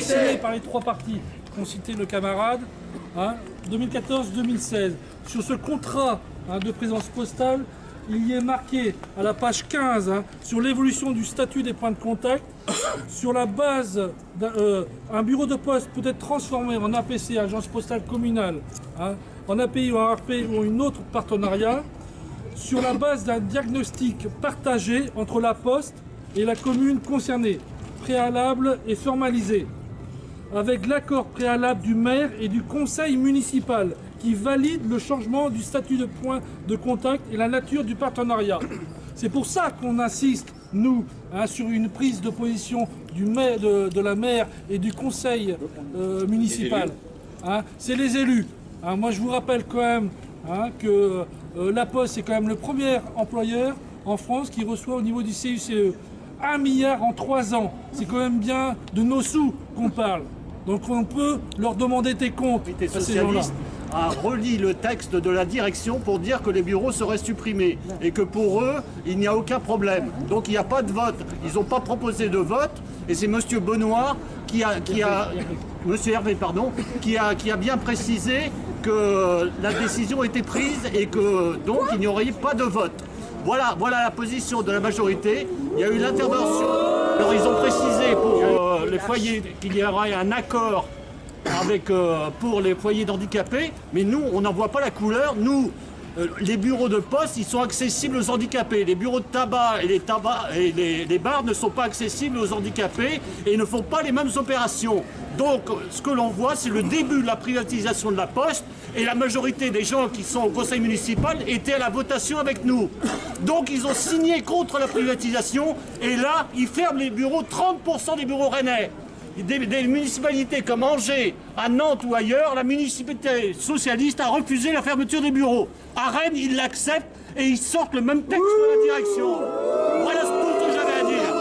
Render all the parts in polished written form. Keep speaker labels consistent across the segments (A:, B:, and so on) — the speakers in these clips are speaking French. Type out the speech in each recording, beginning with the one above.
A: signé par les trois partis qu'ont cité le camarade, 2014-2016. Sur ce contrat de présence postale, il y est marqué à la page 15 sur l'évolution du statut des points de contact. Sur la base d'un bureau de poste peut être transformé en APC, agence postale communale, en API ou en RP ou une autre partenariat, sur la base d'un diagnostic partagé entre la Poste et la commune concernée, préalable et formalisé, avec l'accord préalable du maire et du conseil municipal qui valide le changement du statut de point de contact et la nature du partenariat. C'est pour ça qu'on insiste, nous, sur une prise de position du maire, de la maire et du conseil municipal. C'est les élus. Moi, je vous rappelle quand même que la Poste est quand même le premier employeur en France qui reçoit au niveau du CICE 1 milliard en 3 ans. C'est quand même bien de nos sous qu'on parle. Donc on peut leur demander tes comptes à ces gens-là.
B: A relu le texte de la direction pour dire que les bureaux seraient supprimés et que pour eux, il n'y a aucun problème. Donc il n'y a pas de vote. Ils n'ont pas proposé de vote et c'est M. Benoît Monsieur Hervé, pardon, qui a bien précisé que la décision était prise et que donc il n'y aurait pas de vote. Voilà la position de la majorité. Il y a eu l'intervention. Alors ils ont précisé pour les foyers qu'il y aurait un accord pour les foyers d'handicapés, mais nous, on n'en voit pas la couleur. Nous, les bureaux de poste, ils sont accessibles aux handicapés. Les bureaux de tabac et les bars ne sont pas accessibles aux handicapés et ne font pas les mêmes opérations. Donc, ce que l'on voit, c'est le début de la privatisation de la Poste et la majorité des gens qui sont au conseil municipal étaient à la votation avec nous. Donc, ils ont signé contre la privatisation et là, ils ferment les bureaux, 30% des bureaux rennais. Des municipalités comme Angers, à Nantes ou ailleurs, la municipalité socialiste a refusé la fermeture des bureaux. À Rennes, ils l'acceptent et ils sortent le même texte de la direction. Voilà tout ce que j'avais à dire.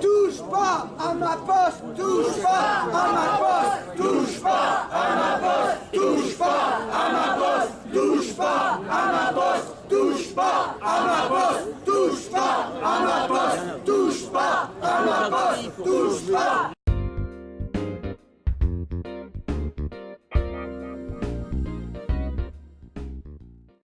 C: Touche pas à ma Poste, touche pas à ma Poste, touche pas à ma Poste, touche pas à ma Poste, touche pas à ma Poste, touche pas à ma Poste, touche pas à ma Poste, touche pas à ma Poste, touche pas.